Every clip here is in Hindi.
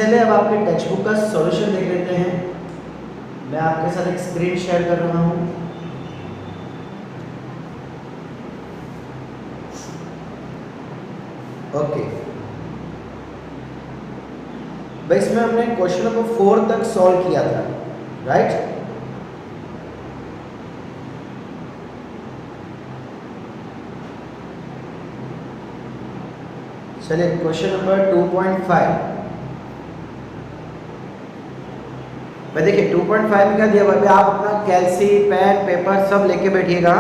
चलिए अब आपके टेक्स्ट बुक का सॉल्यूशन देख लेते हैं। मैं आपके साथ एक स्क्रीन शेयर कर रहा हूँ। ओके भाई, इसमें हमने क्वेश्चन नंबर 4 तक सॉल्व किया था, राइट? चलिए क्वेश्चन नंबर 2.5 भाई देखिए 2.5 में क्या दिया हुआ है, आप अपना कैलसी पेन पेपर सब लेके बैठिएगा।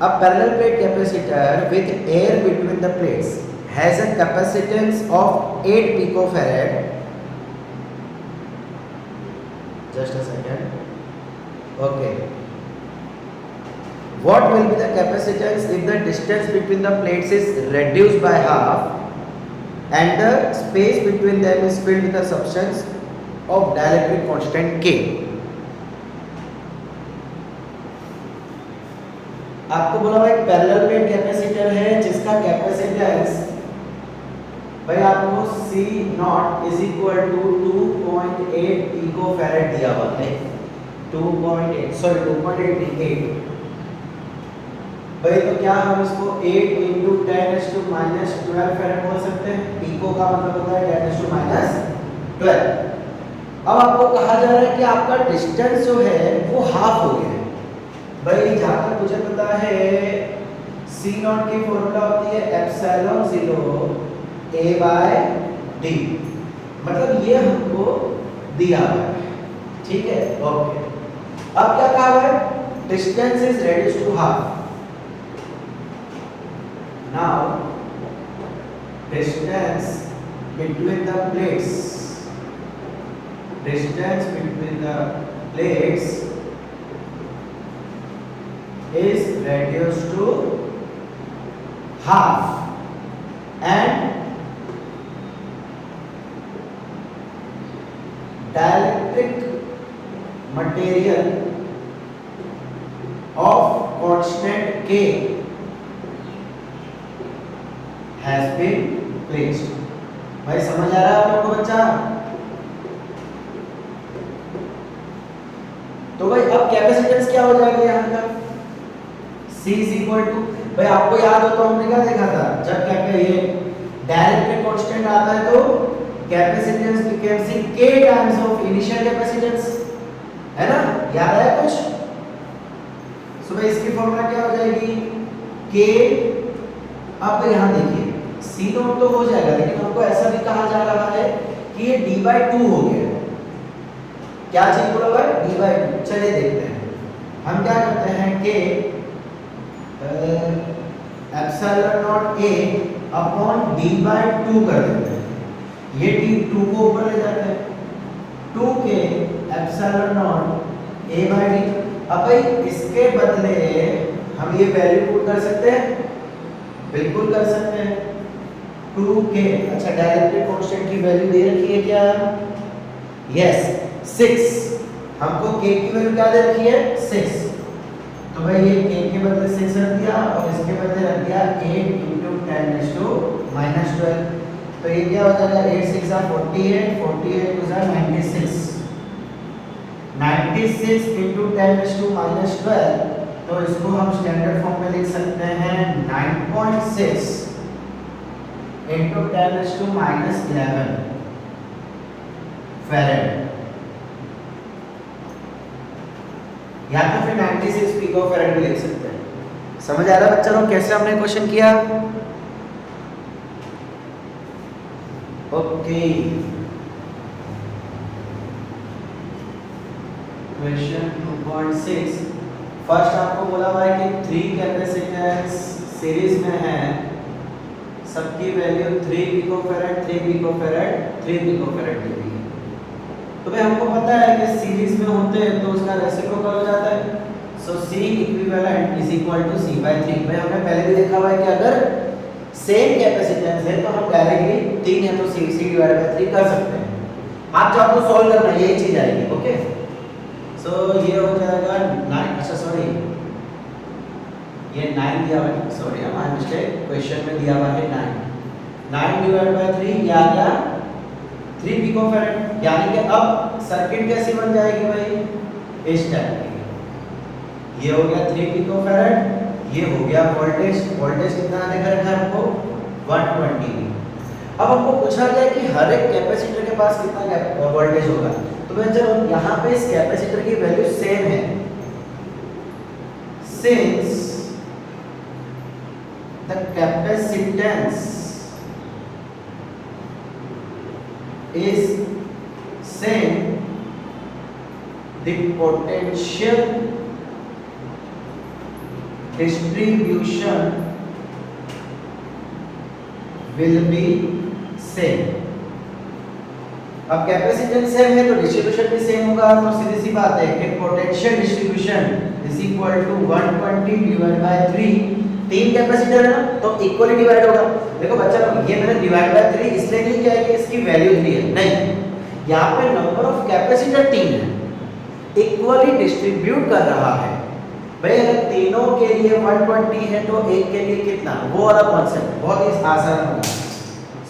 A parallel plate capacitor with air between the plates has a capacitance of 8 picofarad. Just a second. Okay. What will be the capacitance if the distance between the plates is reduced by half and the space between them is filled with a substance of dielectric constant K? आपको बोला हुआ एक पैरेलल प्लेट कैपेसिटर है जिसका कैपेसिटेंस भाई आपको C not is equal to 2.8 picofarad दिया हुआ है। 2.8 भाई, तो क्या हम इसको 8 × 10⁻⁻12 फैरेड बोल सकते हैं? पिको का मतलब होता है 10⁻12। अब आपको कहा जा रहा है कि आपका डिस्टेंस जो है वो हाफ हो गया है। भाई जहाँ तक मुझे पता है C नॉट की फॉर्मूला होती है ε0 A/d, मतलब ये हमको दिया है, ठीक है? ओके, अब क्या कहा है? Distance is reduced to half. Now distance between the plates is reduced to half and dielectric material of constant K has been placed। भाई समझ आ रहा है आप लोगों को बच्चा? तो भाई अब कैपेसिटेंस क्या हो जाएगा यहाँ का? C इज इक्वल टू, भाई आपको याद हो तो हमने क्या देखा था, जब ये डायरेक्ट कांस्टेंट आता है तो capacitance becomes K times of initial capacitance, है ना? याद आया कुछ? सो भाई इसकी फॉर्मूला क्या हो जाएगी? K। अब यहाँ देखिए C नॉट तो हो जाएगा, लेकिन हमको ऐसा भी कहा जा रहा है कि ये d/2 हो गया। क्या चीज बोला हुआ है? d/2। चलिए देखते हैं, हम क्या करते हैं कि ε0 A अपॉन d/2 कर देते हैं। ये d2 को ऊपर ले जाते हैं, 2k ε0 A/d। अब भाई इसके बदले हम ये वैल्यू पुट कर सकते हैं, बिल्कुल कर सकते हैं। 2k, अच्छा डायरेक्ट कांस्टेंट की वैल्यू दे रखी है क्या? यस, 6। हमको k की वैल्यू क्या दे रखी है? 6। तो भाई ये k के बदले 6 रख दिया और इसके बदले रख दिया 8 × 10⁻12। तो ये क्या हो जाएगा? 8 × 6 = 48, 48 × 96, 96 × 10⁻12। तो इसको हम स्टैंडर्ड फॉर्म में लिख सकते हैं 9.6 × 10⁻11 फैरेड, या तो फिर 96 पिकोफैरेड भी लिख सकते हैं। समझ आ रहा है बच्चा लोग कैसे हमने क्वेश्चन किया? Okay, question 2.6। फर्स्ट आपको बोला हुआ है कि 3 कैपेसिटेंस सीरीज में है, सबकी वैल्यू 3 पिकोफैरेड 3 पिकोफैरेड 3 पिकोफैरेड दी हुई है। तो भाई हमको पता है कि सीरीज में होते हैं तो उसका रेसिप्रोकल हो जाता है। So C equivalent is equal to C/3। भाई हमने पहले भी देखा हुआ है कि अगर सेम कैपेसिटेंस है तो हम डायरेक्टली 3 है तो C/3 कर सकते हैं। आप जो आपको सॉल्व करना है यही चीज आएगी। ओके, सो ये हो जाएगा 9, अच्छा सॉरी ये 9 दिया हुआ है, सॉरी माय मिस्टेक, क्वेश्चन में दिया हुआ है 9। 9 डिवाइड बाय 3 ये आ गया 3 पिकोफैरेड। यानी कि अब सर्किट कैसी बन जाएगी भाई, इस टाइप की। ये हो गया 3 पिकोफैरेड, ये हो गया वोल्टेज। वोल्टेज कितना देखा रखा है आपको 120। अब हमको पूछा जाए कि हर एक कैपेसिटर के पास कितना वोल्टेज होगा, तो मैं चलो यहाँ पे इस कैपेसिटर की वैल्यू सेम है। Since the capacitance is same, the potential distribution will be same। अब कैपेसिटेंस सेम है तो डिस्ट्रीब्यूशन भी सेम होगा, तो सीधी सी बात है कि potential distribution is equal to 120 divide by 3। तीन कैपेसिटर है ना, तो इक्वली डिवाइड होगा। देखो बच्चा लोग, ये मैंने डिवाइड बाय 3 इसलिए नहीं किया है कि इसकी वैल्यू 3 है, नहीं, यहाँ पे नंबर ऑफ कैपेसिटर 3 है, इक्वली डिस्ट्रीब्यूट कर रहा है भाई। अगर तीनों के लिए 120 है तो एक के लिए कितना, वो वाला कॉन्सेप्ट बहुत ही आसान होगा।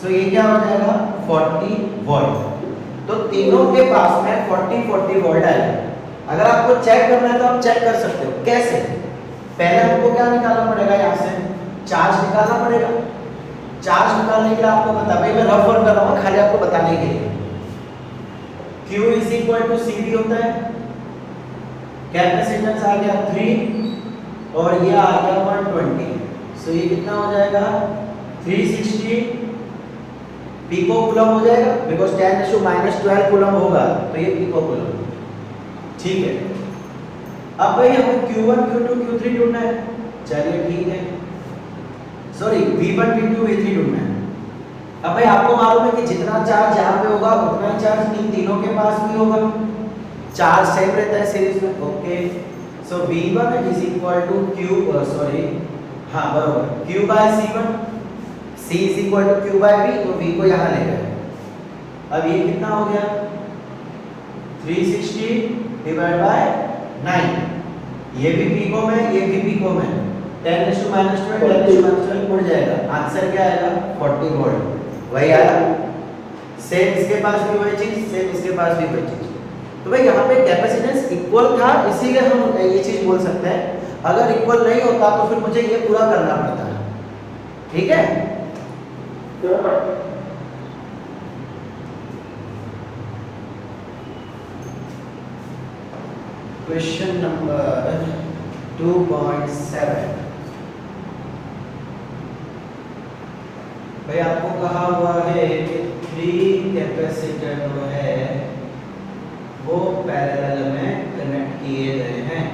सो ये क्या हो जाएगा 40 वोल्ट। तो तीनों के पास में 40 वोल्ट आएगा। अगर आपको चेक करना है तो आप चेक कर सकते हो। कैसे, पहले हमको क्या निकालना पड़ेगा, यहाँ से चार्ज निकालना पड़ेगा। चार्ज निकालने के लिए आपको बता, भाई मैं रफ वर्क कर रहा हूँ खाली आपको बताने के लिए। Q is equal to CV होता है, कैपेसिटेंस आ गया 3 और ये आ गया 120। सो ये कितना हो जाएगा 360 पिको कूलम हो जाएगा, बिकॉज 10⁻12 कूलम होगा, तो ये पिको कूलम। ठीक है, अब भाई हमें Q1 Q2 Q3 ढूंढना है। चलिए ठीक है, सॉरी V1 V2 V3 ढूंढना है। अब भाई आपको मालूम है कि जितना चार्ज यहाँ पे होगा उतना चार्ज इन तीनों के पास भी होगा, चार्ज सेम रहता है सीरीज में। Okay, so V1 is equal to Q, sorry हाँ बराबर, Q by C1, C is equal to Q by V, तो V को यहाँ ले गए। अब ये कितना हो गया 360 डिवाइड बाय 9, ये भी पिको में, ये भी पिको में, 10⁻12 उड़ जाएगा। आंसर क्या आएगा 40 वोल्ट। वही आया, सेम इसके पास भी वही चीज, सेम इसके पास भी वही चीज। तो भाई यहाँ पे कैपेसिटेंस इक्वल था, इसीलिए हम ये चीज बोल सकते हैं। अगर इक्वल नहीं होता तो फिर मुझे ये पूरा करना पड़ता है। ठीक है, क्वेश्चन नंबर 2.7। भाई आपको कहा हुआ है कि 3 कैपेसिटर जो है वो पैरेलल में कनेक्ट किए गए हैं।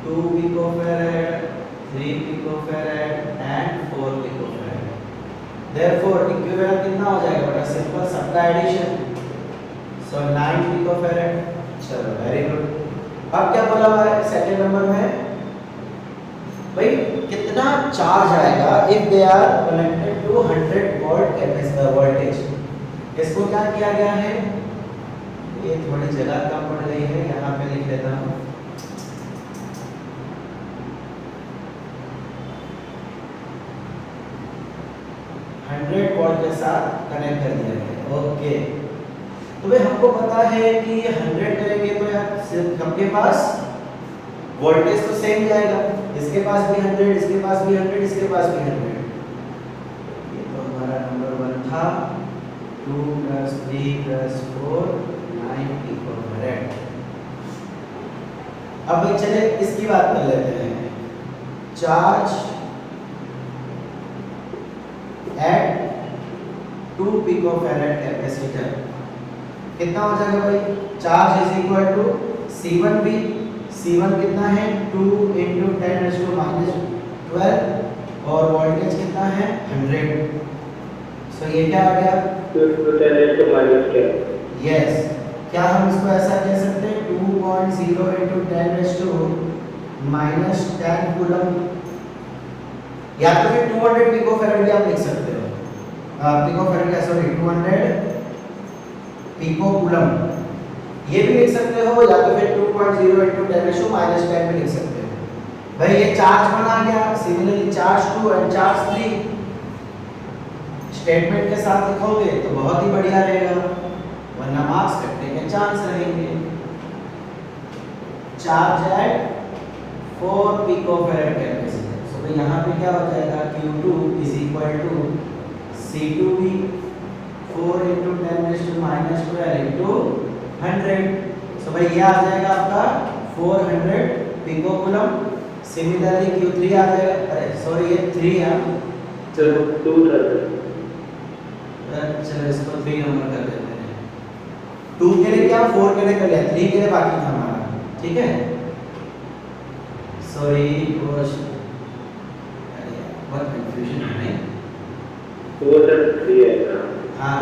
2 picofarad, 3 picofarad and 4 picofarad. Therefore equivalent कितना हो जाएगा बेटा, सिंपल सबका एडिशन। सो 9 पिकोफैरेड। चलो वेरी गुड। अब क्या बोला हुआ है सेकंड नंबर में, भाई कितना चार्ज आएगा if they are connected to 100 volt capacitor voltage. इसको क्या किया गया है, ये थोड़ी जगह कम पड़ गई है, यहाँ पे लिख लेता हूँ। वोल्ट के साथ कनेक्ट कर दिया गया। ओके, तो भाई हमको पता है कि 100 करेंगे तो यार सिर्फ हमके पास वोल्टेज तो सेम जाएगा, इसके पास भी 100, इसके पास भी 100, इसके पास भी 100। ये तो हमारा नंबर 1 था। 2 + 3 + 4 9 पिकोफैरेड। अब भाई चले इसकी बात कर लेते हैं। चार्ज एट 2 पिकोफैरेड कैपेसिटर कितना हो जाएगा भाई, charge is equal to C1 भी, C1 कितना है 2 × 10⁻12 और वोल्टेज कितना है 100। सो ये क्या आ गया 2 × 10⁻10। यस, क्या हम इसको ऐसा कह सकते हैं 2.0 × 10⁻10 कूलम, या तो फिर 200 पिकोफैरेड भी आप लिख सकते हो। पिकोफैरेड का सॉरी 200 पिको कूलम ये भी लिख सकते हो, या तो फिर 2.0 × 10⁻10 भी लिख सकते हो। भाई ये चार्ज 1 आ गया, similarly charge 2 and charge 3। Statement के साथ लिखोगे तो बहुत ही बढ़िया रहेगा, वरना मार्क्स कटने के चांस रहेंगे। Charge at 4 picofarad capacitor. So भाई यहाँ पे क्या हो जाएगा, Q2 is equal to C2V 4 × 10⁻⁻12 into 100। So भाई ये आ जाएगा आपका 400 पिकोकूलम। सिमिलरली Q3 आ जाएगा, अरे सॉरी ये 3 है, चलो 2 था सर। चलो इसको 3 नंबर कर देते हैं। 2 के लिए क्या, 4 के लिए कर लिया, 3 के लिए बाकी था हमारा, ठीक है। सॉरी बहुत कंफ्यूजन है। वो सर 3 है ना। हाँ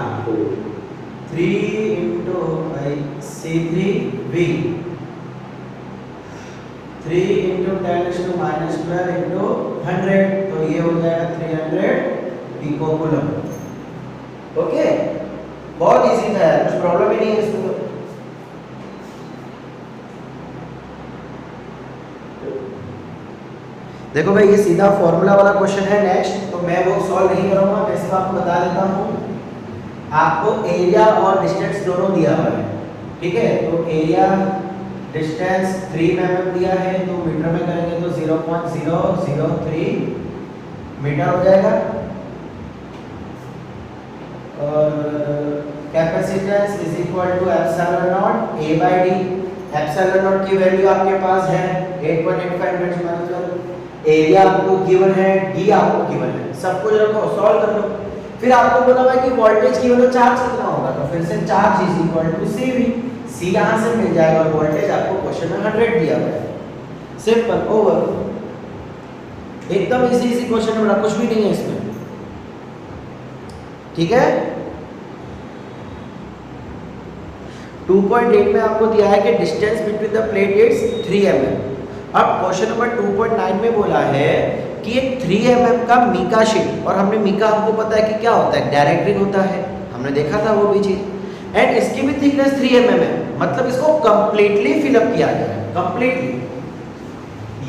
3 × C3V 3 × 10⁻⁻12 इंटू 100, तो ये हो जाएगा 300 पिकोकूलम। ओके, बहुत इजी था यार, कुछ प्रॉब्लम ही नहीं है इसमें। देखो भाई ये सीधा फॉर्मूला वाला क्वेश्चन है नेक्स्ट, तो मैं वो सॉल्व नहीं करूंगा, मैं सिर्फ आपको बता देता हूँ। आपको एरिया और डिस्टेंस दोनों दिया हुआ है, ठीक है। तो एरिया डिस्टेंस 3 mm दिया है, तो मीटर में करेंगे तो 0.003 मीटर हो जाएगा। और capacitance is equal to epsilon not A/D। Epsilon not की वैल्यू आपके पास है 8.85 × 10⁻²। एरिया आपको गिवन है, डी आपको गिवन है, सब कुछ रखो, सॉल्व कर लो। फिर आपको बोला हुआ है कि वोल्टेज गिवन है, चार्ज कितना होगा, तो फिर से charge is equal to CV। C यहाँ से मिल जाएगा और वोल्टेज आपको क्वेश्चन में 100 दिया हुआ है। सिंपल, ओवर, एकदम इजी क्वेश्चन है, बड़ा कुछ भी नहीं है इसमें, ठीक है। 2.8 में आपको दिया है कि distance between the plate is 3 mm। अब क्वेश्चन नंबर 2.9 में बोला है कि एक 3 mm का मीका शीट, और हमने मीका हमको पता है कि क्या होता है, डायरेक्ट रिंग होता है, हमने देखा था वो भी चीज। एंड इसकी भी थिकनेस 3 mm है, मतलब इसको कंप्लीटली फिलअप किया गया है, कंप्लीटली।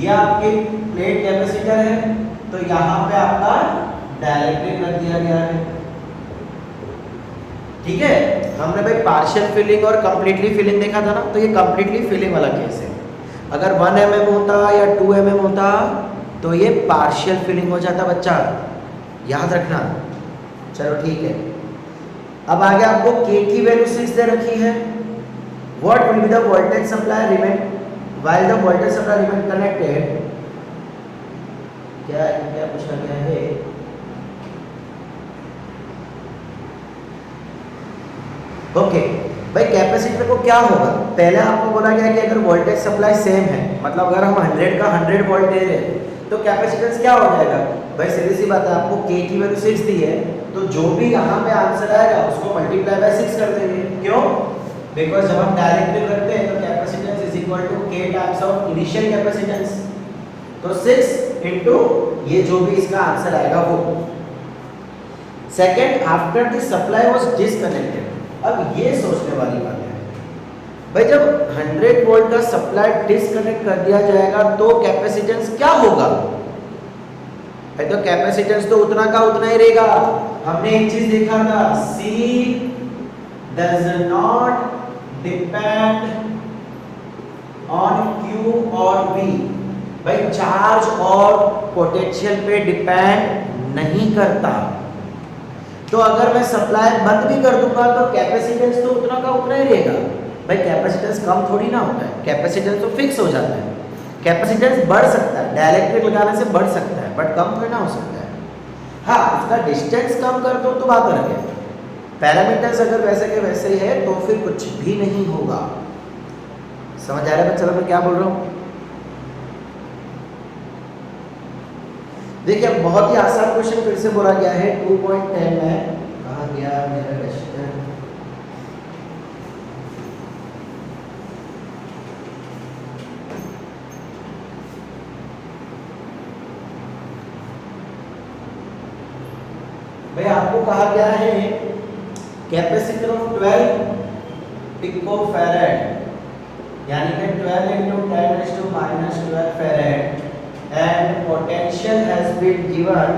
ये आपकी प्लेट कैपेसिटर है, तो यहाँ पे आपका डायरेक्ट रिंग रख दिया गया है, ठीक है। हमने भाई पार्शियल फिलिंग और कंप्लीटली फिलिंग देखा था ना, तो ये कंप्लीटली फिलिंग वाला केस है। अगर 1 mm होता या 2 mm होता तो ये पार्शियल फिलिंग हो जाता बच्चा, याद रखना। चलो ठीक है, अब आगे आपको K की वैल्यू 6 दे रखी है। What will be the voltage supply remain while the voltage supply remain connected. क्या पूछा गया है, ओके भाई कैपेसिटर को क्या होगा, पहले आपको बोला गया कि अगर वोल्टेज सप्लाई सेम है, मतलब अगर हम 100 का 100 वोल्ट दे रहे हैं, तो कैपेसिटेंस क्या हो जाएगा भाई, सीधी सी बात है, आपको K की वैल्यू 6 दी है, तो जो भी यहाँ पे आंसर आएगा उसको मल्टीप्लाई बाय 6 कर देंगे। क्यों, बिकॉज जब हम डायरेक्टली रखते हैं तो capacitance is equal to K times of initial capacitance, तो 6 इनटू ये जो भी इसका आंसर आएगा वो। Second, after the supply was disconnected. अब ये सोचने वाली बात है भाई, जब 100 वोल्ट का सप्लाई डिसकनेक्ट कर दिया जाएगा तो कैपेसिटेंस क्या होगा भाई, तो कैपेसिटेंस तो उतना का उतना ही रहेगा। हमने एक चीज देखा था, C does not depend on Q और V। भाई चार्ज और पोटेंशियल पे डिपेंड नहीं करता, तो अगर मैं सप्लाई बंद भी कर दूंगा तो कैपेसिटेंस तो उतना का उतना ही रहेगा। भाई कैपेसिटेंस कम थोड़ी ना होता है, कैपेसिटेंस तो फिक्स हो जाता है। कैपेसिटेंस बढ़ सकता है, डायरेक्ट लगाने से बढ़ सकता है, बट कम थोड़ी ना हो सकता है। हाँ, उसका डिस्टेंस कम कर दो तो बात अलग है, पैरामीटर्स अगर वैसे के वैसे ही है तो फिर कुछ भी नहीं होगा। समझ आ रहा है बच्चा मैं क्या बोल रहा हूँ? देखिए बहुत ही आसान क्वेश्चन फिर से बोला गया है 2.10 में, कहाँ गया मेरा क्वेश्चन, भाई आपको कहा गया है कैपेसिटर ऑफ 12 पिकोफैरेड, यानी कि 12 × 10⁻⁻12 farad, and potential has been given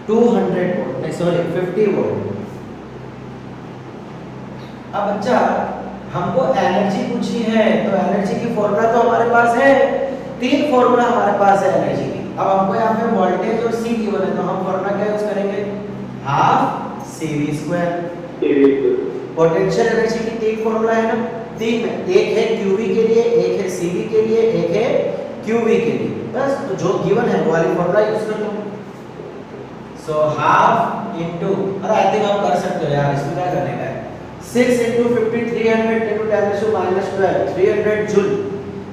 200 volt। नहीं सॉरी 50 वोल्ट। अब बच्चा हमको एनर्जी पूछी है, तो एनर्जी की फॉर्मूला तो हमारे पास है, 3 फॉर्मूला हमारे पास है एनर्जी की। अब हमको यहाँ पे वोल्टेज और सी गिवन है, तो हम फॉर्मूला क्या यूज करेंगे, half CV square. Potential energy की 3 फॉर्मूला है ना, 3 में, एक है QV के लिए, एक है CV के लिए, एक है QV के लिए, बस तो जो गिवन है वो वाली फॉर्मूला यूज कर लो। सो हाफ इनटू, अरे आई थिंक आप कर सकते हो यार, इसमें क्या करने का है, 6 into 50 300 into 10 to minus 12 300 joule,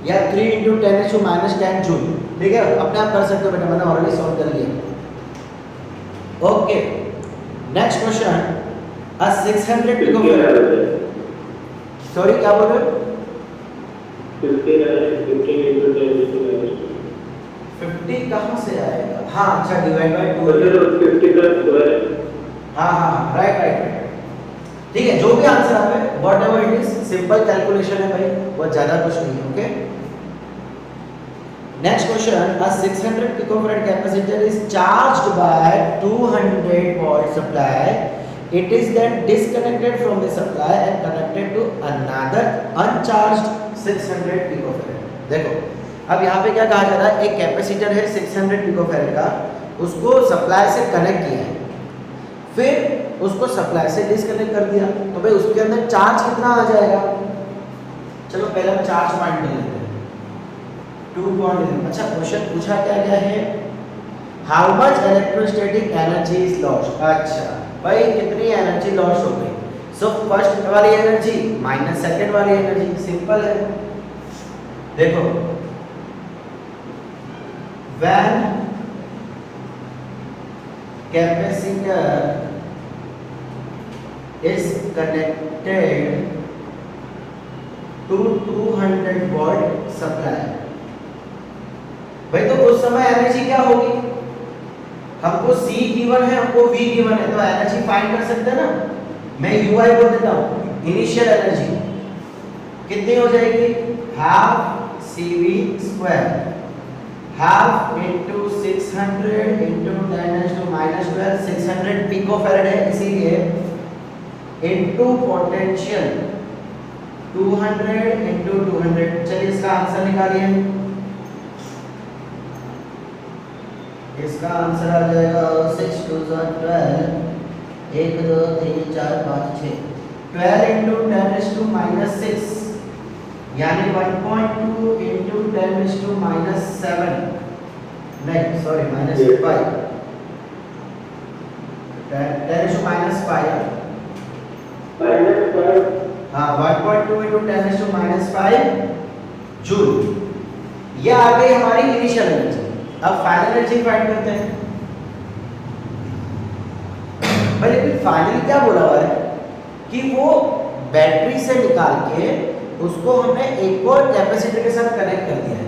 या 3 into 10 to minus 10 जूल, ठीक है, अपने आप कर सकते हो बेटा, मैंने ऑलरेडी सॉल्व कर लिया। Okay, next question, a 600 picofarad, sorry क्या बोल रहे हो, 50 कहाँ से आएगा, हाँ अच्छा डिवाइड बाय 2, हाँ राइट, ठीक है, जो भी आंसर आवे whatever it is, simple calculation है भाई, बहुत ज्यादा कुछ नहीं है। Okay, next question, a 600 picofarad capacitor is charged by 200 volt supply, it is then disconnected from the supply and connected to another uncharged 600 picofarad। देखो अब यहाँ पे क्या कहा जा रहा है, एक कैपेसिटर है 600 पिकोफैराड का, उसको सप्लाई से कनेक्ट किया है, फिर उसको सप्लाई से डिस्कनेक्ट कर दिया, तो भाई उसके अंदर चार्ज कितना आ जाएगा, चलो पहले हम चार्ज फाइंड कर लेते हैं, 2.11। अच्छा क्वेश्चन पूछा क्या गया है, how much electrostatic energy is lost. अच्छा भाई कितनी एनर्जी लॉस हो गई, सो फर्स्ट वाली एनर्जी माइनस सेकंड वाली एनर्जी, सिंपल है। देखो when capacitor is connected to 200 volt supply, भाई तो उस समय एनर्जी क्या होगी, हमको C गिवन है, हमको V गिवन है, तो एनर्जी फाइंड कर सकते हैं ना, मैं UI बोल देता हूँ, इनिशियल एनर्जी कितनी हो जाएगी, half CV square, half into 600 into 10⁻⁻12, 600 picofarad है इसीलिए, इनटू पोटेंशियल 200 इनटू 200। चलिए इसका आंसर निकालिए, इसका आंसर आ जाएगा 6 2 12, 1 2 3 4 5 6, 12 इनटू 10⁻⁻6 यानी 1.2 इनटू 10⁻⁻7, नहीं सॉरी -5, 10⁻⁻5, हाँ 1.2 इनटू 10⁻⁻5 जूल, ये आ गई हमारी इनिशियल एनर्जी। अब फाइनल एनर्जी फाइंड करते हैं, भाई लेकिन फाइनली क्या बोला हुआ है कि वो बैटरी से निकाल के उसको हमने एक और कैपेसिटर के साथ कनेक्ट कर दिया है,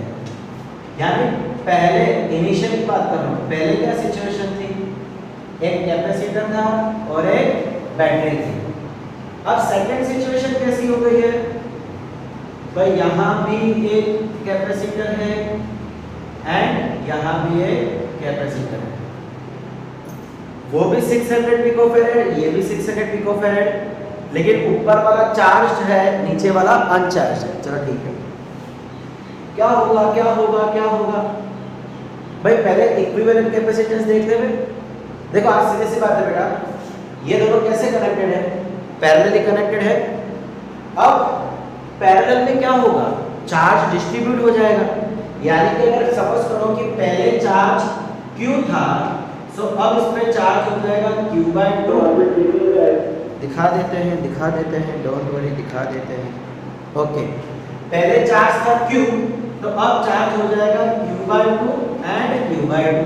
यानी पहले इनिशियल की बात कर रहा हूँ, पहले क्या सिचुएशन थी, एक कैपेसिटर था और एक बैटरी थी। अब सेकंड सिचुएशन कैसी हो गई है, भाई यहाँ भी एक कैपेसिटर है एंड यहाँ भी एक कैपेसिटर है, वो भी 600 पिकोफैराड, ये भी 600 पिकोफैराड, लेकिन ऊपर वाला चार्ज्ड है, नीचे वाला अनचार्ज्ड है। चलो ठीक है, क्या होगा क्या होगा क्या होगा, भाई पहले इक्विवेलेंट कैपेसिटेंस देख ले। देखो आज सीधे सी बात है बेटा, ये दोनों कैसे कनेक्टेड है, पैरेलली कनेक्टेड है। अब पैरेलल में क्या होगा, चार्ज डिस्ट्रीब्यूट हो जाएगा, यानी कि अगर सपोज करो कि पहले चार्ज Q था, सो अब इसमें चार्ज हो जाएगा Q/2। दिखा देते हैं डोंट वरी, दिखा देते हैं। ओके, पहले चार्ज था Q, तो अब चार्ज हो जाएगा Q/2 and Q/2,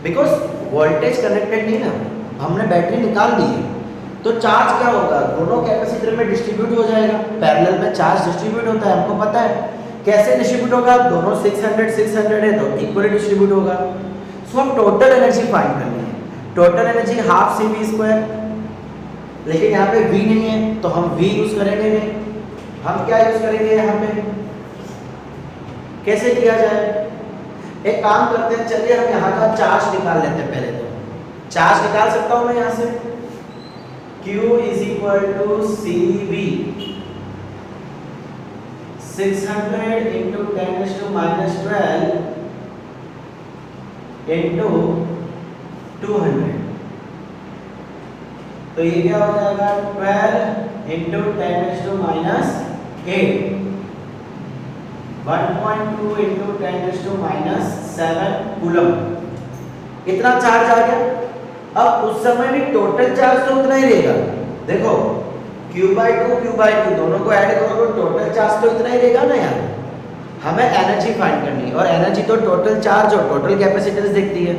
because voltage connected नहीं ना, हमने बैटरी निकाल दी है, तो चार्ज क्या होगा, दोनों कैपेसिटर में डिस्ट्रीब्यूट हो जाएगा। पैरेलल में चार्ज डिस्ट्रीब्यूट होता है, हमको पता है कैसे डिस्ट्रीब्यूट होगा, दोनों 600 है तो इक्वली डिस्ट्रीब्यूट होगा। सो हम टोटल एनर्जी फाइंड करनी है, total energy half CV square, लेकिन यहाँ पे V नहीं है तो हम V यूज करेंगे नहीं, हम क्या यूज करेंगे यहाँ पे, कैसे किया जाए, एक काम करते हैं, चलिए हम यहाँ का चार्ज निकाल लेते हैं पहले तो, चार्ज निकाल सकता हूं मैं यहां से, Q is equal to CV 600 into 10⁻12 into 200, तो ये क्या हो जाएगा 12 इंटू 10⁻8, 1.2 इंटू 10⁻7 कूलम। इतना चार्ज आ गया। अब उस समय भी टोटल चार्ज तो उतना ही रहेगा। देखो Q/2 दोनों को ऐड करो तो टोटल चार्ज तो इतना ही रहेगा ना यार। हमें एनर्जी फाइंड करनी है और एनर्जी तो टोटल चार्ज और टोटल कैपेसिटेंस देखती है।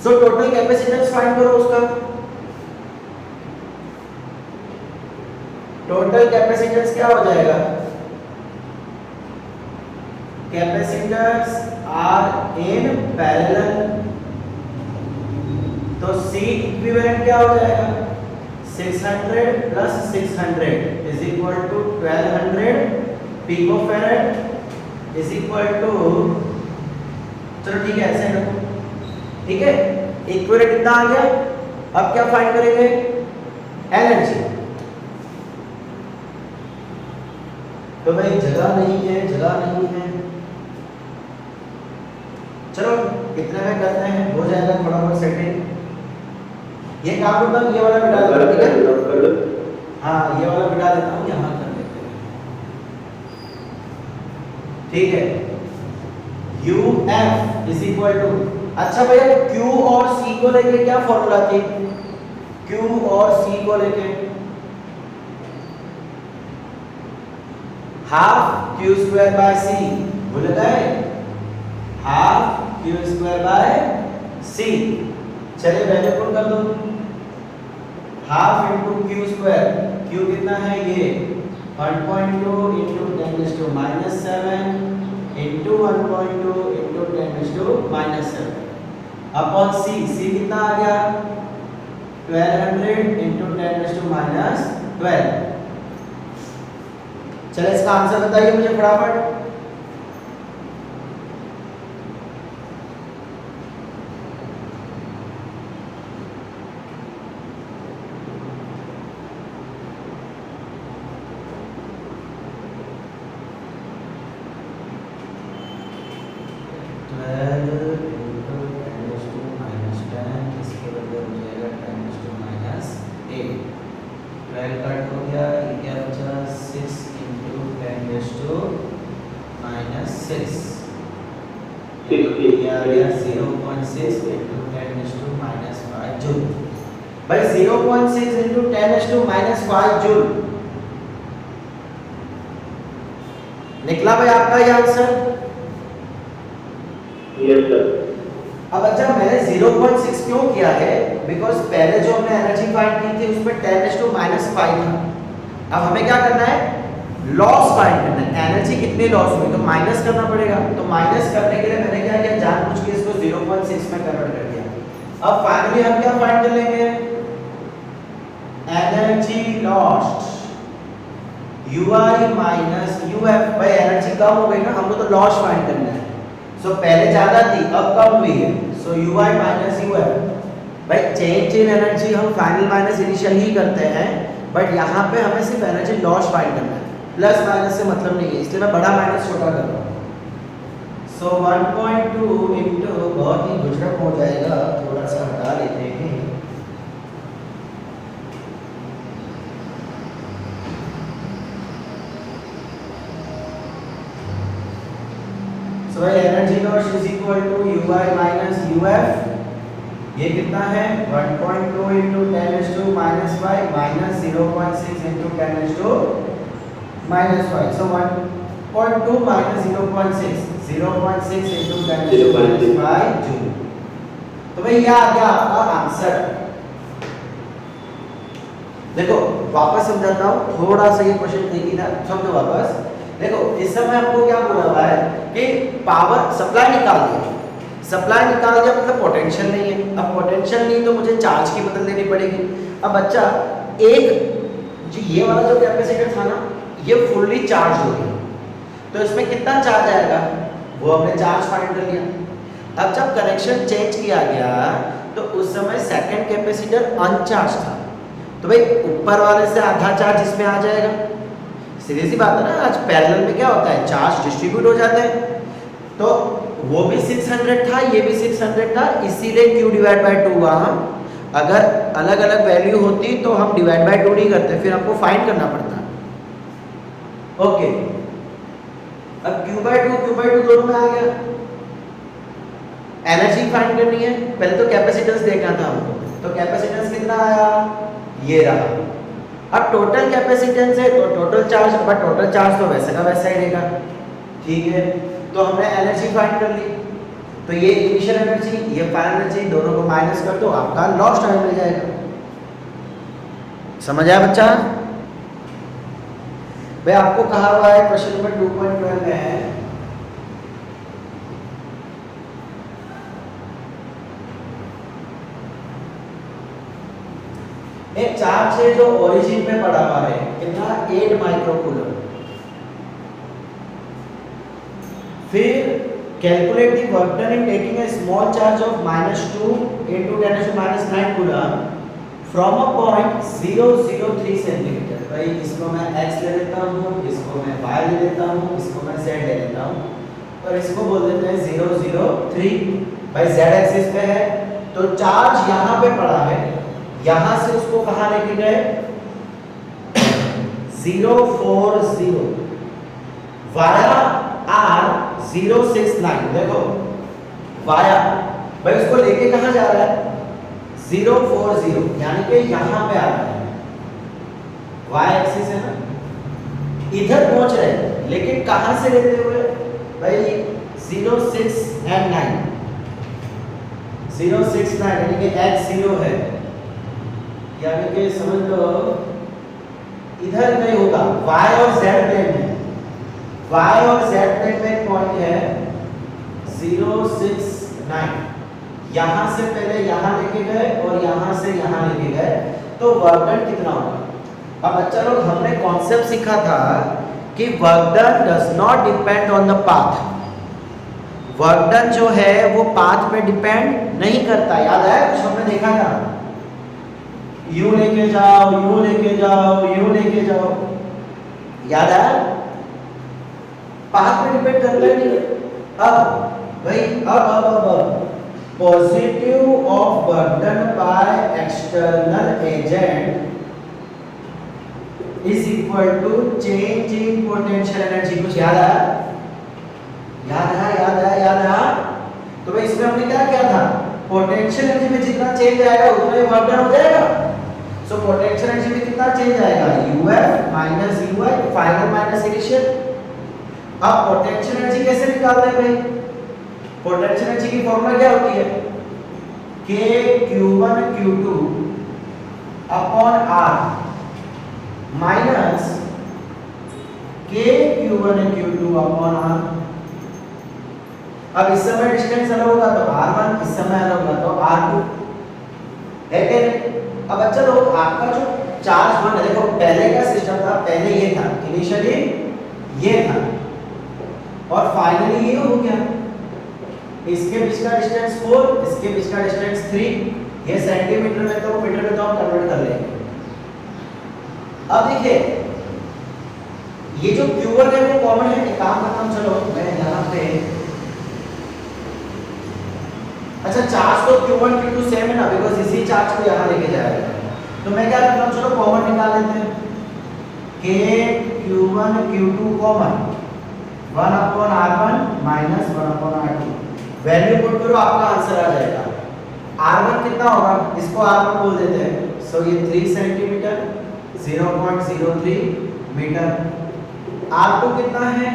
सो टोटल कैपेसिटेंस फाइंड करो उसका। टोटल कैपेसिटेंस क्या हो जाएगा, कैपेसिटर्स आर इन पैरेलल, तो C इक्विवेलेंट क्या हो जाएगा 600 plus 600 is equal to 1200 picofarad is equal to, चलो ठीक है ऐसे रखो, ठीक है। इक्विवेलेंट कितना आ गया। अब क्या फाइंड करेंगे, एनर्जी। तो भाई जगह नहीं है, जगह नहीं है, चलो इतने में करते हैं, हो जाएगा थोड़ा बहुत सेटिंग। ये काम करता हूँ, ये वाला बिठा देता हूँ, ठीक है। हाँ ये वाला बिठा देता हूँ, यहाँ कर देते हैं, ठीक है। UF इज इक्वल टू, अच्छा भैया Q और C को लेके क्या फॉर्मूला थी, Q और C को लेके हाफ Q²/C, भूल गए, हाफ Q²/C। चलिए वैल्यू पुट कर दो, हाफ इंटू Q², Q कितना है ये 1.2 into 10⁻7 into 1.2 into 10⁻7 upon C कितना आ गया 1200 इंटू 10⁻12। चलिए इसका आंसर बताइए मुझे फटाफट। भाई 0.6 into 10⁻⁵ जूल निकला भाई आपका ये आंसर। Yes sir. अब अच्छा मैंने 0.6 क्यों किया है, बिकॉज पहले जो हमने एनर्जी फाइंड की थी उसमें 10⁻⁵ था। अब हमें क्या करना है, लॉस फाइंड करना है, एनर्जी कितनी लॉस हुई तो माइनस करना पड़ेगा। तो माइनस करने के लिए मैंने क्या किया, जानबूझ के इसको 0.6 में कन्वर्ट कर दिया। अब फाइनली हम क्या फाइंड कर लेंगे, energy lost UI minus UF। भाई एनर्जी कम हो गई ना, हमको तो लॉस फाइंड करना है। सो पहले ज्यादा थी अब कम हुई है, सो UI माइनस UF। भाई चेंज इन एनर्जी हम फाइनल माइनस इनिशियल ही करते हैं, बट यहाँ पे हमें सिर्फ एनर्जी लॉस फाइंड करना है, प्लस माइनस से मतलब नहीं है, इसलिए मैं बड़ा माइनस छोटा कर रहा हूँ। सो 1.2 इंटू, बहुत ही गुजरम हो जाएगा, थोड़ा सा हटा लेते हैं। So energy loss is equal to UI minus UF। ये कितना है 1.2 into 10⁻⁵ minus 0.6 into 10⁻⁵। So 1.2 minus 0.6 into 10⁻⁵ joule. तो भाई ये आ गया आपका आंसर। देखो वापस समझाता हूँ, थोड़ा सा ये क्वेश्चन देखिए ना, समझो वापस। देखो इस समय हमको क्या बोला हुआ है कि पावर सप्लाई निकाल दिया, सप्लाई निकाल दिया मतलब पोटेंशियल नहीं है। अब पोटेंशियल नहीं तो मुझे चार्ज की बदल देनी पड़ेगी। अब बच्चा एक जो ये वाला जो कैपेसिटर था ना, ये फुल्ली चार्ज हो गया, तो इसमें कितना चार्ज आएगा वो हमने चार्ज फाइंड कर लिया। अब जब कनेक्शन चेंज किया गया तो उस समय सेकंड कैपेसिटर अनचार्ज था, तो भाई ऊपर वाले से आधा चार्ज इसमें आ जाएगा। सीधी सी बात है ना, आज पैरेलल में क्या होता है, चार्ज डिस्ट्रीब्यूट हो जाते हैं। तो वो भी 600 था, ये भी 600 था, इसीलिए q डिवाइड बाई 2 हुआ। अगर अलग अलग वैल्यू होती तो हम डिवाइड बाई 2 नहीं करते, फिर हमको फाइंड करना पड़ता। ओके, अब q बाई 2 दोनों में आ गया। एनर्जी फाइंड करनी है, पहले तो कैपेसिटेंस देखना था हमको, तो कैपेसिटेंस कितना आया, ये रहा। अब टोटल कैपेसिटेंस है तो total charge, but total charge तो वैसे का वैसा ही रहेगा, ठीक है। तो हमने एनर्जी फाइंड कर ली, तो ये इनिशियल एनर्जी, ये फाइनल एनर्जी, दोनों को माइनस कर दो, आपका लॉस्ट टाइम मिल जाएगा। समझ आया बच्चा? भाई आपको कहा हुआ है क्वेश्चन नंबर 2.12 में है, एक चार्ज है जो ओरिजिन पे पड़ा हुआ है, कितना, 8 माइक्रोकूलम। फिर calculate the work done in taking a small charge of -2 × 10⁻⁹ coulomb from a point 003 centimetre. भाई इसको मैं x ले लेता हूँ, इसको मैं y ले लेता हूँ, इसको मैं z ले लेता हूँ, और इसको बोल देते हैं 003। भाई z एक्सिस पे है, तो चार्ज यहाँ पे पड़ा है, यहां से उसको कहां लेके गए, 040 वाया R069। देखो वाया, भाई उसको लेके कहां जा रहा है, 040, यानी कि यहां पे आ रहा है, वाई एक्सिस है ना, इधर पहुंच रहे हैं, लेकिन कहां से लेते हुए, भाई 069 यानी कि x0 है, यानी कि समझ लो इधर नहीं होगा, y और z प्लेन में, y और z प्लेन में एक पॉइंट है 069, यहां से पहले यहां लेके गए और यहां से यहां लेके गए, तो वर्क डन कितना होगा। अब बच्चा लोग हमने कॉन्सेप्ट सीखा था कि work done does not depend on the path. Work done जो है वो पाथ पे डिपेंड नहीं करता, याद है कुछ हमने देखा था, यू लेके जाओ, यू लेके जाओ, यू लेके जाओ, याद है, पाथ पे डिपेंड करता ही नहीं। अब भाई अब positive of work done by external agent is equal to change in potential energy. कुछ याद आया, याद है, याद है, याद है। तो भाई इसमें हमने क्या किया था, पोटेंशियल एनर्जी में जितना चेंज आएगा उतना ही वर्क डन हो जाएगा। सो पोटेंशियल एनर्जी में कितना चेंज आएगा, UF minus UY, final minus initial. अब पोटेंशियल एनर्जी कैसे निकालते हैं भाई, पोटेंशियल एनर्जी की फॉर्मूला क्या होती है, KQ1 Q2 upon R minus KQ1 Q2 upon R। अब इस समय डिस्टेंस अलग होगा तो R1, इस समय अलग होगा तो R2 है क्या नहीं। अब बच्चा लोग आपका जो चार्ज वन है, देखो पहले का सिस्टम था, पहले ये था, इनिशियली ये था और फाइनली ये हो गया। इसके बीच का डिस्टेंस 4, इसके बीच का डिस्टेंस 3, ये सेंटीमीटर में तो मीटर में तो हम कन्वर्ट कर लेंगे। अब देखिए ये जो Q1 है वो कॉमन है, एक काम करता हूं, चलो मैं यहाँ पे, अच्छा चार्ज तो Q1 Q2 सेम है ना, बिकॉज इसी चार्ज को यहाँ लेके जाएगा, तो मैं क्या करता हूँ, चलो कॉमन निकाल लेते हैं, KQ1 Q2 common 1/R1 minus 1/R2, value put करो आपका आंसर आ जाएगा। R1 कितना होगा, इसको R1 बोल देते हैं, सो ये 3 सेंटीमीटर 0.03 मीटर। R2 कितना है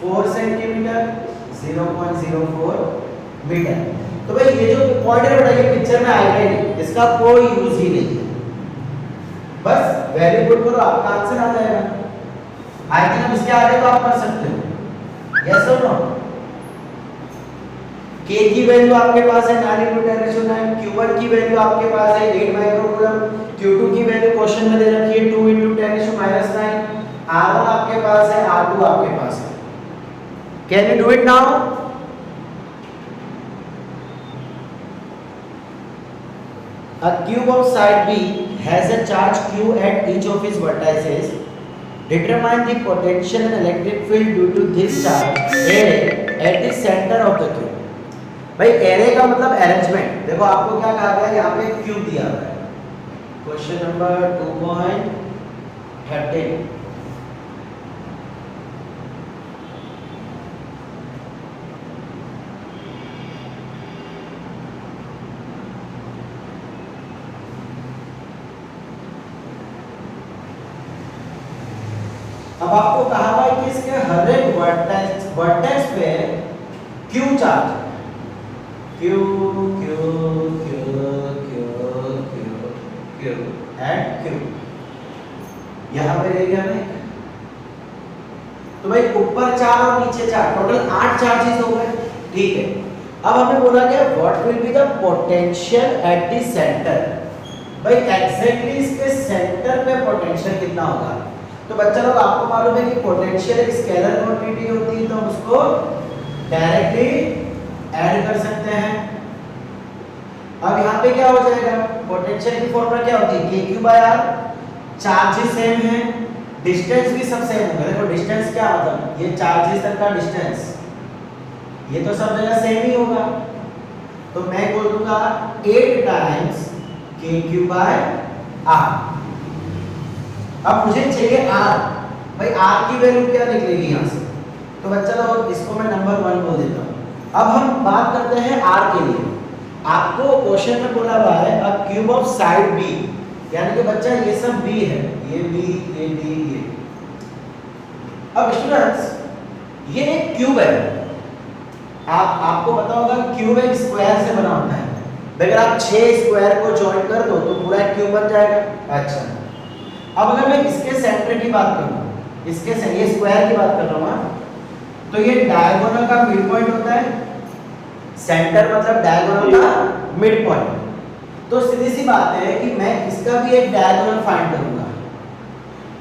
4 सेंटीमीटर 0.04 मीटर। तो भाई ये जो पॉइंट है बेटा ये पिक्चर में आएगा ही नहीं, इसका कोई यूज ही नहीं है, बस वैल्यू पुट करो आपका आंसर आ जाएगा। आई थिंक अब इसके आगे तो आप कर सकते हो, यस और नो। K की वैल्यू आपके पास है 9 × 10⁹, Q1 की वैल्यू आपके पास है 8 माइक्रोकूलम, Q2 की वैल्यू क्वेश्चन में दे रखी है 2 × 10⁻⁹, R1 आपके पास है, R2 आपके पास है। Can you do it now? A cube of side B has a charge Q at each of its vertices. Determine the potential and electric field due to this charge array at the center of the cube. भाई array का मतलब अरेंजमेंट. देखो आपको क्या कहा गया है, यहाँ पे क्यूब दिया हुआ है. Question number 2.13. अब आपको कहा हुआ है कि इसके हर एक वर्टेक्स पे क्यू चार्ज है. Q Q Q Q Q Q and Q. यहां पे ले गया मैं. तो भाई ऊपर 4 और नीचे 4, टोटल 8 चार्जेस हो गए. ठीक है. अब हमें बोला गया what will be the potential at the centre. भाई एग्जैक्टली इसके सेंटर पे पोटेंशियल कितना होगा. तो बच्चा लोग आपको मालूम है कि पोटेंशियल एक स्केलर क्वांटिटी होती है, तो हम उसको डायरेक्टली ऐड कर सकते हैं. अब यहाँ पे क्या हो जाएगा, पोटेंशियल की फॉर्मूला क्या होती है, KQ/R. चार्जेस सेम है, डिस्टेंस भी सब सेम होगा. देखो डिस्टेंस क्या मतलब, ये चार्जेस तक का डिस्टेंस, ये तो सब जगह सेम ही होगा. तो मैं बोल दूंगा 8 टाइम्स KQ/R. अब मुझे चाहिए R. भाई R की वैल्यू क्या निकलेगी यहाँ से. तो बच्चा लोग इसको मैं नंबर 1 बोल देता हूँ. अब हम बात करते हैं R के लिए. आपको क्वेश्चन में बोला हुआ है अ क्यूब ऑफ साइड B, यानी कि बच्चा ये सब B है, ये B, ये D, ये. अब स्टूडेंट्स ये एक क्यूब है. आपको पता होगा क्यूब एक स्क्वायर से बना होता है. अगर आप 6 स्क्वायर को ज्वाइन कर दो तो पूरा क्यूब बन जाएगा. अच्छा, अब अगर मैं इसके सेंटर की बात करूं, इसके ये स्क्वायर की बात कर रहा हूं, तो ये डायगोनल का मिड पॉइंट होता है. सेंटर मतलब डायगोनल का मिड पॉइंट. तो सीधी सी बात है कि मैं इसका भी एक डायगोनल फाइंड करूंगा.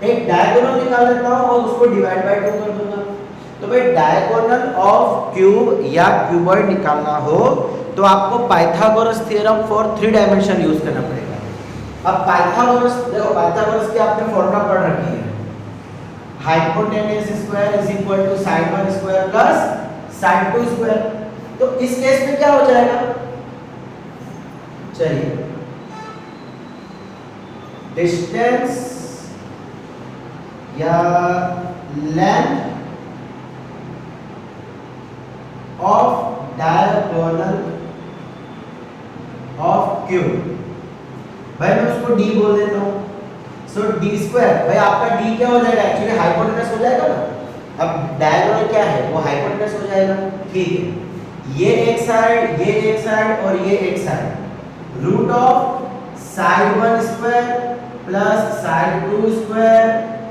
एक डायगोनल निकाल लेता हूं और उसको डिवाइड बाय 2 कर दूंगा. तो भाई डायगोनल ऑफ क्यूब या क्यूबॉइड निकालना हो तो आपको Pythagoras theorem for 3 dimension use करना पड़ेगा. अब पाइथागोरस, देखो पाइथागोरस की आपने फॉर्मूला पढ़ रखी है. Hypotenuse square is equal to sine 1 square plus sine 2 square. तो इस केस में क्या हो जाएगा, चलिए डिस्टेंस या length of diagonal of cube, भाई मैं उसको d बोल देता हूं. सो d स्क्वायर, भाई आपका d क्या हो जाएगा, एक्चुअली हाइपोटेनस हो जाएगा ना. अब डायगोनल क्या है, वो हाइपोटेनस हो जाएगा. ठीक है, ये एक साइड, ये एक साइड और ये एक side. Root of side 1 square plus side 2 square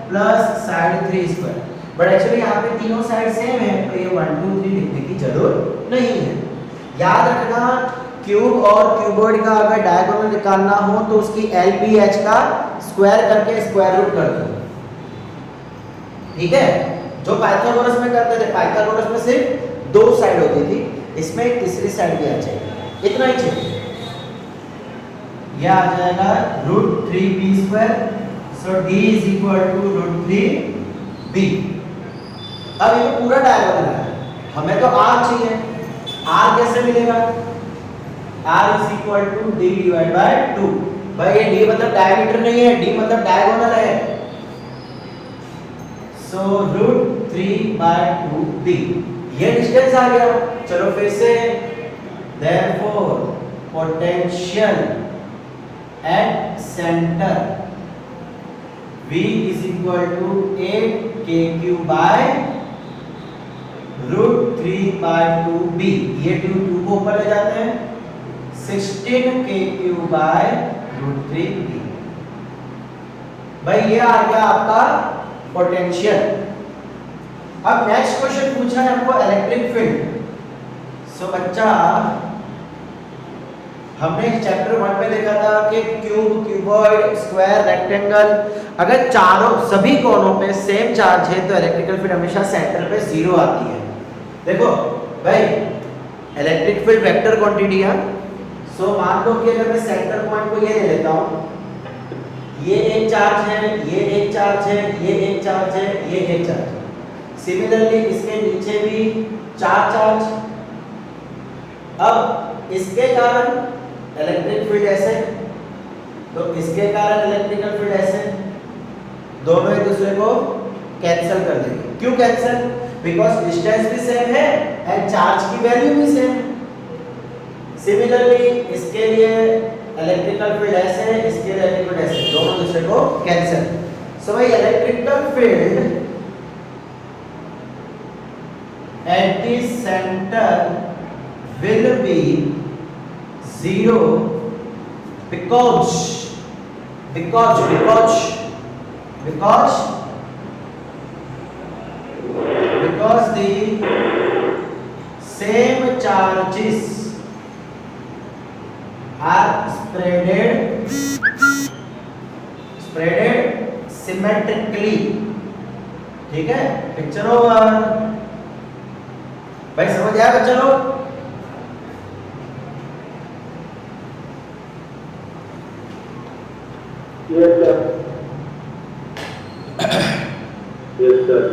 plus side 3 square. But actually यहाँ पे तीनों साइड सेम है, तो ये 1 2 3 लिखने की जरूरत नहीं है. याद रखना क्यूब और क्यूबॉइड का अगर डायगोनल निकालना हो तो उसकी LBH का स्क्वायर करके स्क्वायर रूट कर दो. ठीक है, जो पाइथागोरस में करते थे, पाइथागोरस में सिर्फ 2 साइड होती थी, इसमें एक तीसरी साइड भी आ जाएगी. इतना ही चाहिए. यह आ जाएगा √3b square. So d is equal to √3b. अब ये पूरा डायगोनल है, हमें तो r चाहिए. r कैसे मिलेगा, r is equal to d divide by 2. भाई ये d मतलब डायमीटर नहीं है, d मतलब डायगोनल है. सो √3/2b. ये डिस्टेंस आ गया. चलो फिर से, therefore potential at centre V is equal to 8 kq by √3/2b. ये 2 को ऊपर ले जाते हैं, 16 kq by √3b. भाई ये आ गया आपका पोटेंशियल. अब नेक्स्ट क्वेश्चन पूछा है हमको इलेक्ट्रिक फील्ड. सो बच्चा हमने चैप्टर 1 में देखा था कि क्यूब, क्यूबॉइड, स्क्वायर, रेक्टेंगल, अगर चारों सभी कोनों पे सेम चार्ज है तो इलेक्ट्रिकल फील्ड हमेशा सेंटर पे 0 आती है. देखो भाई इलेक्ट्रिक फील्ड वेक्टर क्वांटिटी है. सो मान लो कि अगर मैं सेंटर पॉइंट को ये ले लेता हूं, ये एक चार्ज है, ये एक चार्ज है, ये एक चार्ज है, ये एक चार्ज है। सिमिलरली इसके नीचे भी 4 चार्ज। अब इसके कारण इलेक्ट्रिक फील्ड ऐसे, तो इसके कारण इलेक्ट्रिकल फील्ड ऐसे, दोनों एक दूसरे को कैंसिल कर देंगे। क्यों कैंसिल? बिकॉज डिस्टेंस भी सेम है एंड चार्ज की वैल्यू भी सेम है। सिमिलरली इसके लिए इलेक्ट्रिकल फील्ड ऐसे है, इसके लिए इलेक्ट्रिक फील्ड ऐसे, दोनों दूसरे को कैंसिल। सो भाई electrical field at the center will be 0 because the same charges are spreaded symmetrically। ठीक है, पिक्चर ओवर। भाई समझ आया बच्चा लोग? Yes, sir. Yes, sir.